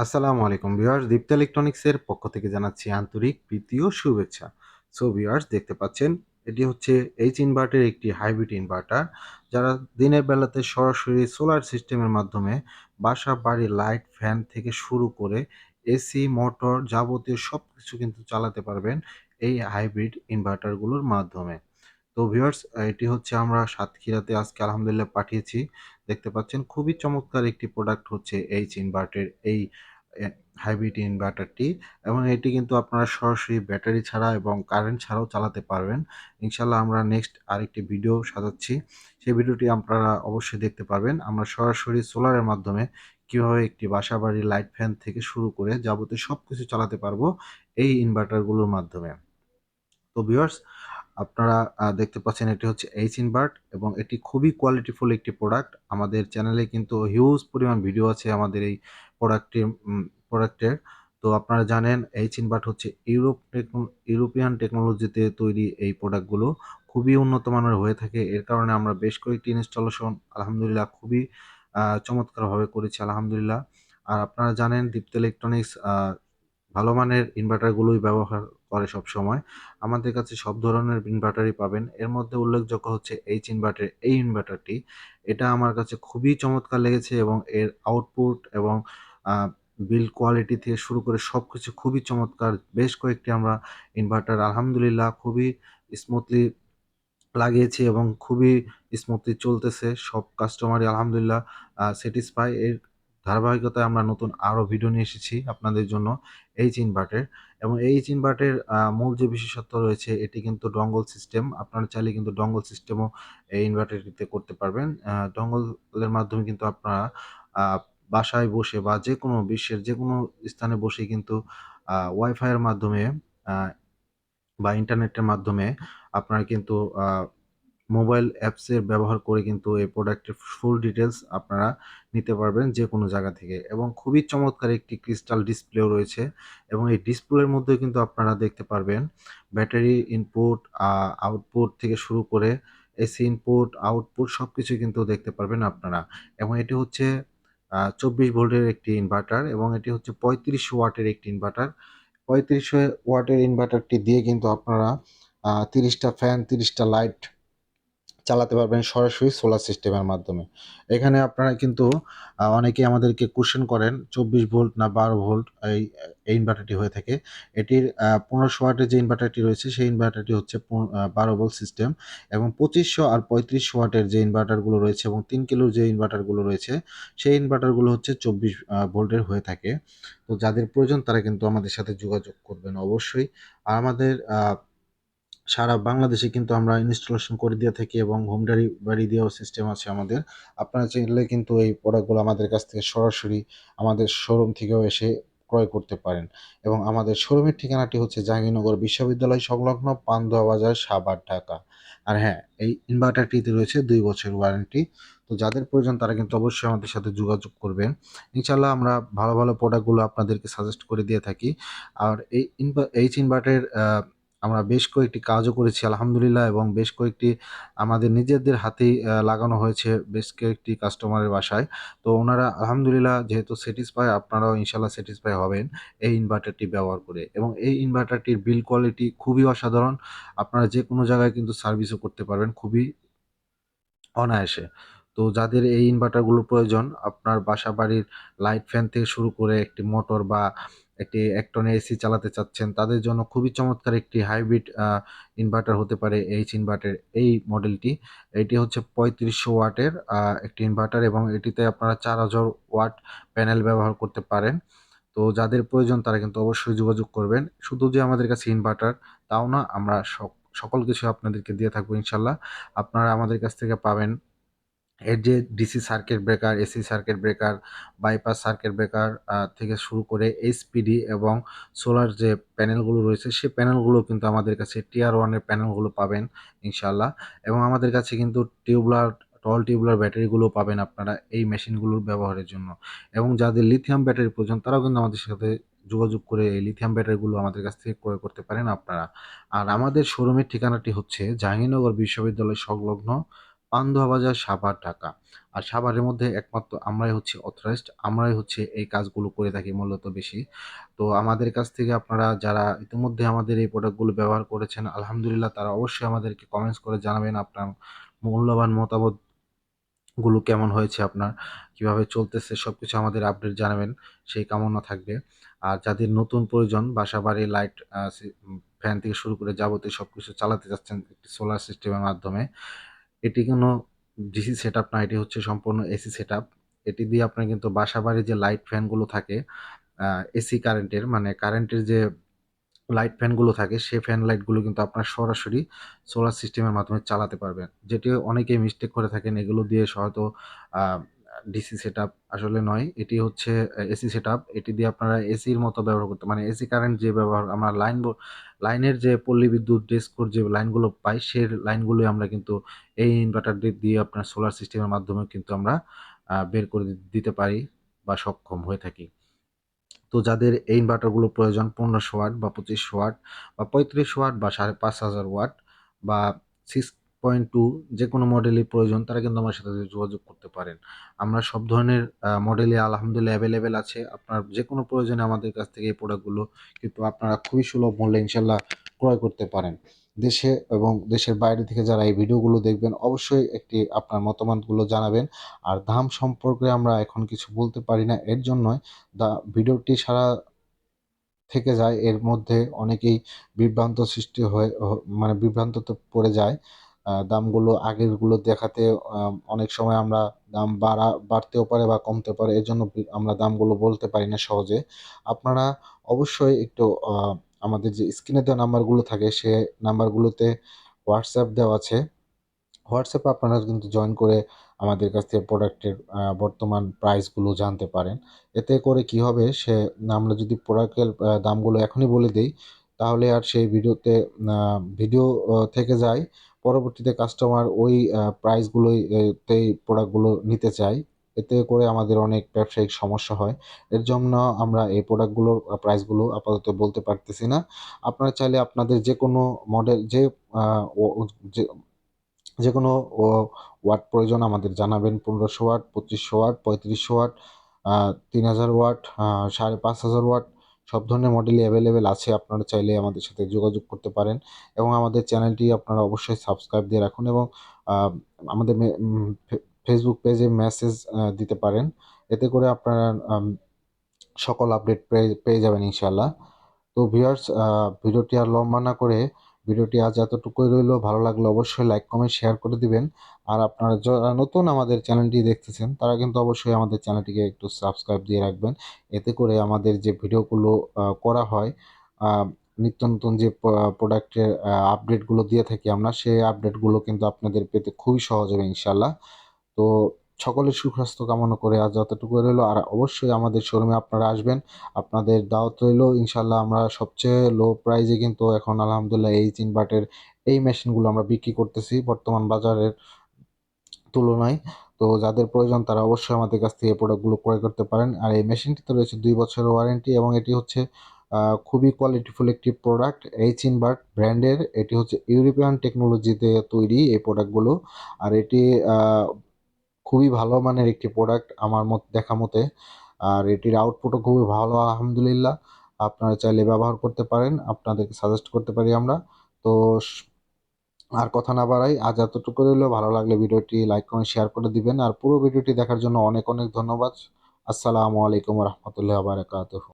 আসসালামু আলাইকুম ভিউয়ার্স, দীপ্ত ইলেকট্রনিক্সের পক্ষ থেকে জানাচ্ছি আন্তরিক প্রীতি ও শুভেচ্ছা। সো ভিউয়ার্স, দেখতে পাচ্ছেন এটি হচ্ছে এইচ ইনভার্টারের একটি হাইব্রিড ইনভার্টার, যারা দিনের বেলাতে সরাসরি সোলার সিস্টেমের মাধ্যমে বাসা বাড়ির লাইট ফ্যান থেকে শুরু করে এসি মোটর যাবতীয় সব কিছু কিন্তু চালাতে পারবেন এই হাইব্রিড ইনভার্টারগুলোর মাধ্যমে। তো ভিউয়ার্স, এটি হচ্ছে আমরা সাতক্ষীরাতে আজকে আলহামদুলিল্লাহ পাঠিয়েছি। দেখতে পাচ্ছেন খুবই চমৎকার একটি প্রোডাক্ট হচ্ছে এইচ ইনভার্টের এই হাইব্রিড ইনভার্টারটি, এবং এটি কিন্তু আপনারা সরাসরি ব্যাটারি ছাড়া এবং কারেন্ট ছাড়াও চালাতে পারবেন। ইনশাল্লাহ আমরা নেক্সট আরেকটি ভিডিও সাজাচ্ছি, সেই ভিডিওটি আপনারা অবশ্যই দেখতে পারবেন। আমরা সরাসরি সোলারের মাধ্যমে কীভাবে একটি বাসা বাড়ির লাইট ফ্যান থেকে শুরু করে যাবতীয় সব কিছু চালাতে পারবো এই ইনভার্টারগুলোর মাধ্যমে। তো ভিউয়ার্স, আপনারা দেখতে পাচ্ছেন এটি হচ্ছে এইচ ইনভার্ট, এবং এটি খুবই কোয়ালিটিফুল একটি প্রোডাক্ট। আমাদের চ্যানেলে কিন্তু হিউজ পরিমাণ ভিডিও আছে আমাদের এই প্রোডাক্টটির প্রোডাক্টের। তো আপনারা জানেন এইচ ইনভার্ট হচ্ছে ইউরোপিয়ান টেকনোলজিতে তৈরি এই প্রোডাক্টগুলো খুবই উন্নত মানের হয়ে থাকে। এর কারণে আমরা বেশ কয়েকটি ইনস্টলেশন আলহামদুলিল্লাহ খুবই চমৎকারভাবে করেছি আলহামদুলিল্লাহ। আর আপনারা জানেন দীপ্ত ইলেকট্রনিক্স ভালো মানের ইনভার্টারগুলোই ব্যবহার করে সবসময়। আমাদের কাছে সব ধরনের ইনভার্টারই পাবেন। এর মধ্যে উল্লেখযোগ্য হচ্ছে এইচ ইনভার্টার এই ইনভার্টারটি। এটা আমার কাছে খুবই চমৎকার লেগেছে, এবং এর আউটপুট এবং আ বিল্ড কোয়ালিটি থেকে শুরু করে সবকিছু খুবই চমৎকার। বেশ কয়েকটি আমরা ইনভার্টার আলহামদুলিল্লাহ খুবই স্মুথলি লাগিয়েছি এবং খুবই স্মুথলি চলতেছে। সব কাস্টমারই আলহামদুলিল্লাহ স্যাটিসফাই। এর ধারাবাহিকতায় আমরা নতুন আরও ভিডিও নিয়ে এসেছি আপনাদের জন্য এইচ ইনভার্টের। এবং এইচ ইনভার্টের মূল যে বিশেষত্ব রয়েছে, এটি কিন্তু ডঙ্গল সিস্টেম। আপনারা চাইলে কিন্তু ডঙ্গল সিস্টেমও এই ইনভার্টারটিতে করতে পারবেন। ডঙ্গলের মাধ্যমে কিন্তু আপনারা আ বাসায় বসে বা যেকোনো বিশ্বের যেকোনো স্থানে বসেই কিন্তু ওয়াইফাইয়ের মাধ্যমে আ বা ইন্টারনেটের মাধ্যমে আপনারা কিন্তু আ মোবাইল অ্যাপসের ব্যবহার করে কিন্তু এই প্রোডাক্টের ফুল ডিটেইলস আপনারা নিতে পারবেন যেকোনো জায়গা থেকে। এবং খুবই চমৎকার একটি ক্রিস্টাল ডিসপ্লেও রয়েছে, এবং এই ডিসপ্লের মধ্যেও কিন্তু আপনারা দেখতে পারবেন ব্যাটারি ইনপুট, আউটপুট থেকে শুরু করে এসি ইনপুট, আউটপুট সবকিছুই কিন্তু দেখতে পারবেন আপনারা। এবং এটি হচ্ছে ২৪ ভোল্টের একটি ইনভার্টার, এবং এটি হচ্ছে ৩৫ ওয়াটের একটি ইনভার্টার। ৩৫ ওয়াটের ইনভার্টারটি দিয়ে কিন্তু আপনারা ৩০ টা ফ্যান, ৩০ টা লাইট চালাতে পারবেন সরাসরি সোলার সিস্টেমের মাধ্যমে। এখানে আপনারা কিন্তু অনেকেই আমাদেরকে কোয়েশ্চেন করেন ২৪ ভোল্ট না ১২ ভোল্ট এই ইনভার্টারটি হয়ে থাকে। এটির ১৫০০ ওয়াটের যে ইনভার্টারটি রয়েছে সেই ইনভার্টারটি হচ্ছে ১২ ভোল্ট সিস্টেম, এবং ২৫০০ আর ৩৫০০ ওয়াটের যে ইনভার্টারগুলো রয়েছে এবং ৩ কিলোর যে ইনভার্টারগুলো রয়েছে সেই ইনভার্টারগুলো হচ্ছে ২৪ ভোল্টের হয়ে থাকে। তো যাদের প্রয়োজন তারা কিন্তু আমাদের সাথে যোগাযোগ করবেন অবশ্যই। আর আমাদের সারা বাংলাদেশে কিন্তু আমরা ইনস্টলেশন করে দিয়ে থাকি, এবং হোম ডেলিভারি দেওয়ার সিস্টেম আছে আমাদের। আপনারা চাইলে কিন্তু এই প্রোডাক্টগুলো আমাদের কাছ থেকে সরাসরি আমাদের শোরুম থেকেও এসে ক্রয় করতে পারেন। এবং আমাদের শোরুমের ঠিকানাটি হচ্ছে জাহাঙ্গীরনগর বিশ্ববিদ্যালয় সংলগ্ন পান্তুয়া বাজার, সাভার, ঢাকা। আর হ্যাঁ, এই ইনভার্টারটিতে রয়েছে ২ বছরের ওয়ারেন্টি। তো যাদের প্রয়োজন তারা কিন্তু অবশ্যই আমাদের সাথে যোগাযোগ করবেন। ইনশাআল্লাহ আমরা ভালো, ভালো প্রোডাক্টগুলো আপনাদেরকে সাজেস্ট করে দিয়ে থাকি। আর এই এইচ ইনভার্টারের আমরা বেশ কয়েকটি কাজও করেছি আলহামদুলিল্লাহ, এবং বেশ কয়েকটি আমাদের নিজেদের হাতেই লাগানো হয়েছে বেশ কয়েকটি কাস্টমারের বাসায়। তো ওনারা আলহামদুলিল্লাহ যেহেতু স্যাটিসফাই, আপনারাও ইনশাআল্লাহ স্যাটিসফাই হবেন এই ইনভার্টারটি ব্যবহার করে। এবং এই ইনভার্টারটির বিল্ড কোয়ালিটি খুবই অসাধারণ। আপনারা যেকোনো জায়গায় কিন্তু সার্ভিসও করতে পারবেন খুবই অনায়াসে। তো যাদের এই ইনভার্টারগুলোর প্রয়োজন, আপনার বাসা-বাড়ির লাইট ফ্যান থেকে শুরু করে একটি মোটর বা একটি ১ টনের এসি চালাতে চাচ্ছেন, তাদের জন্য খুবই চমৎকার একটি হাইব্রিড ইনভার্টার হতে পারে এইচ ইনভার্টার এই মডেলটি। এটি হচ্ছে ৩৫০০ ওয়াটের একটি ইনভার্টার, এবং এটিতে আপনারা ৪০০০ ওয়াট প্যানেল ব্যবহার করতে পারেন। তো যাদের প্রয়োজন তারা কিন্তু অবশ্যই যোগাযোগ করবেন। শুধু যে আমাদের কাছে ইনভার্টার তাও না, আমরা সকল কিছু আপনাদেরকে দিয়ে থাকবো ইনশাআল্লাহ। আপনারা আমাদের কাছ থেকে পাবেন এর যে DC circuit breaker, AC circuit breaker, bypass circuit breaker থেকে শুরু করে এইচপিডি এবং সোলার যে প্যানেলগুলো রয়েছে সেই প্যানেলগুলো কিন্তু আমাদের কাছে টিয়ার 1 এর প্যানেলগুলো পাবেন ইনশাআল্লাহ। এবং আমাদের কাছে কিন্তু টল টিউবুলার ব্যাটারিগুলো পাবেন আপনারা এই মেশিনগুলোর ব্যবহারের জন্য। এবং যাদের লিথিয়াম ব্যাটারি প্রয়োজন তারাও কিন্তু আমাদের সাথে যোগাযোগ করে এই লিথিয়াম ব্যাটারিগুলো আমাদের কাছ থেকে ক্রয় করতে পারেন আপনারা। আর আমাদের শোরুমের ঠিকানাটি হচ্ছে জাহাঙ্গীরনগর বিশ্ববিদ্যালয় সংলগ্ন পান্দুয়া বাজার, সাভার, ঢাকা। আর সাভারের মধ্যে একমাত্র আমরাই হচ্ছি অথরাইজড, আমরাই হচ্ছে এই কাজগুলো করে থাকি মূলত বেশি। তো আমাদের কাছ থেকে আপনারা যারা ইতিমধ্যে আমাদের এই প্রোডাক্টগুলো ব্যবহার করেছেন, আলহামদুলিল্লাহ তারা অবশ্যই আমাদেরকে কমেন্টস করে জানাবেন আপনার মূল্যবান মতামতগুলো কেমন হয়েছে আপনার, কিভাবে চলতেছে সবকিছু আমাদের আপডেট জানাবেন, সেই কামনা থাকবে। আর যাদের নতুন প্রয়োজন বাসাবাড়ি লাইট, ফ্যান থেকে শুরু করে যাবতীয় সবকিছু চালাতে চাচ্ছেন একটি সোলার সিস্টেমের মাধ্যমে, এটি কোনো ডিসি সেটআপ না, এটি হচ্ছে সম্পূর্ণ এসি সেটআপ। এটি দিয়ে আপনার কিন্তু বাসাবাড়ির যে লাইট ফ্যানগুলো থাকে, এসি কারেন্টের মানে কারেন্টের যে লাইট ফ্যানগুলো থাকে সেই ফ্যান লাইটগুলো কিন্তু আপনার সরাসরি সোলার সিস্টেমের মাধ্যমে চালাতে পারবেন। যেটি অনেকেই মিস্টেক করে থাকেন, এগুলো দিয়ে হয়তো আ ডিসি সেটআপ আসলে নয়। এটি হচ্ছে এসি সেটআপ। এটি দিয়ে আপনারা এসির মতো ব্যবহার করতে মানে এসি কারেন্ট যে ব্যবহার আমরা লাইনের যে পল্লী বিদ্যুৎ ডেস্কোর যে লাইনগুলো পাই, সেই লাইনগুলোই আমরা কিন্তু এই ইনভার্টার দিয়ে আপনার সোলার সিস্টেমের মাধ্যমেও কিন্তু আমরা বের করে দিতে পারি বা সক্ষম হয়ে থাকি। তো যাদের এই ইনভার্টারগুলো প্রয়োজন 1500 ওয়াট বা 2500 ওয়াট বা 3500 ওয়াট বা 5500 ওয়াট বা 6.2 যে কোনো মডেলই প্রয়োজন, তারা কিন্তু আমার সাথে যোগাযোগ করতে পারেন। আমরা সব ধরনের মডেলই আলহামদুলিল্লাহ অ্যাভেলেবেল আছে। আপনার যে কোনো প্রয়োজনে আমাদের কাছ থেকে এই প্রোডাক্টগুলো কিন্তু আপনারা খুবই সুলভ মূল্যে ইনশাল্লাহ ক্রয় করতে পারেন। দেশে এবং দেশের বাইরে থেকে যারা এই ভিডিওগুলো দেখবেন অবশ্যই একটি আপনার মতামতগুলো জানাবেন। আর দাম সম্পর্কে আমরা এখন কিছু বলতে পারি না, এর জন্যই ভিডিওটি সারা থেকে যায়, এর মধ্যে অনেকেই বিভ্রান্ত সৃষ্টি হয়ে মানে বিভ্রান্ততে পড়ে যায়। দামগুলো আগেরগুলো দেখাতে অনেক সময় আমরা দাম বাড়তেও পারে বা কমতে পারে, এজন্য আমরা দামগুলো বলতে পারি না সহজে। আপনারা অবশ্যই একটু আমাদের যে স্ক্রিনে দেওয়া নাম্বারগুলো থাকে সে নাম্বারগুলোতে হোয়াটসঅ্যাপ দেওয়া আছে। হোয়াটসঅ্যাপে আপনারা কিন্তু জয়েন করে আমাদের কাছ থেকে প্রোডাক্টের বর্তমান প্রাইসগুলো জানতে পারেন। এতে করে কি হবে, আমরা যদি প্রোডাক্টের দামগুলো এখনই বলে দেই, তাহলে আর সেই ভিডিও থেকে যায়। পরবর্তীতে কাস্টমার ওই প্রাইসগুলোই তেই প্রোডাক্টগুলো নিতে চায়। এতে করে আমাদের অনেক ব্যবসায়িক সমস্যা হয়। এর জন্য আমরা এই প্রোডাক্টগুলোর প্রাইসগুলো আপাতত বলতে পারতেছি না। আপনারা চাইলে আপনাদের যেকোনো মডেল যে আ ও যে যেকোনো ও ওয়াট প্রয়োজন আমাদের জানাবেন। 1500 watt, 2500 watt, 3500 watt, 3000 watt, 5500 watt সব ধরনের মডেলই অ্যাভেলেবেল আছে। আপনারা চাইলে আমাদের সাথে যোগাযোগ করতে পারেন এবং আমাদের চ্যানেলটি আপনারা অবশ্যই সাবস্ক্রাইব দিয়ে রাখুন এবং আ আমাদের ফেসবুক পেজে মেসেজ দিতে পারেন। এতে করে আপনারা সকল আপডেট পেয়ে যাবেন ইনশাআল্লাহ। তো ভিউয়ার্স, ভিডিওটি আর লম্বা না করে ভিডিওটি আজ এতটুকুই রইলো। ভালো লাগলে অবশ্যই লাইক, কমেন্ট, শেয়ার করে দিবেন। আর আপনারা যারা নতুন আমাদের চ্যানেলটি দেখতেছেন তারা কিন্তু অবশ্যই আমাদের চ্যানেলটিকে একটু সাবস্ক্রাইব দিয়ে রাখবেন। এতে করে আমাদের যে ভিডিওগুলো করা হয়, আ নিত্য নতুন যে প্রোডাক্টের আপডেটগুলো দিয়ে থাকি আমরা, সেই আপডেটগুলো কিন্তু আপনাদের পেতে খুবই সহজ হবে ইনশাআল্লাহ। তো সকলের সুস্বাস্থ্য কামনা করে আজ যতটুকু রইলো। আর অবশ্যই আমাদের শোরুমে আপনারা আসবেন। আপনাদের দাওয়াত রইলো। ইনশাআল্লাহ আমরা সবচেয়ে লো প্রাইসে কিন্তু এখন আলহামদুলিল্লাহ এইচ ইনভার্টের এই মেশিনগুলো আমরা বিক্রি করতেছি বর্তমান বাজারের তুলনায়। তো যাদের প্রয়োজন তারা অবশ্যই আমাদের কাছ থেকে এই প্রোডাক্টগুলো ক্রয় করতে পারেন। আর এই মেশিনটিতে রয়েছে ২ বছরের ওয়ারেন্টি এবং এটি হচ্ছে খুবই কোয়ালিটিফুল একটি প্রোডাক্ট। এইচ ইনভার্ট ব্র্যান্ডের, এটি হচ্ছে ইউরোপিয়ান টেকনোলজিতে তৈরি এই প্রোডাক্টগুলো। আর এটি আ খুবই ভালো মানের একটি প্রোডাক্ট আমার দেখা মতে। আর এটির আউটপুটও খুবই ভালো আলহামদুলিল্লাহ। আপনারা চাইলে ব্যবহার করতে পারেন। আপনাদেরকে সাজেস্ট করতে পারি আমরা। তো স আর কথা না বাড়াই, আজ এতটুকু রইলো। ভালো লাগলে ভিডিওটি লাইক, কমেন্ট, শেয়ার করে দিবেন। আর পুরো ভিডিওটি দেখার জন্য অনেক, অনেক ধন্যবাদ। আসসালামু আলাইকুম ওয়া রাহমাতুল্লাহি ওয়া বারাকাতুহু।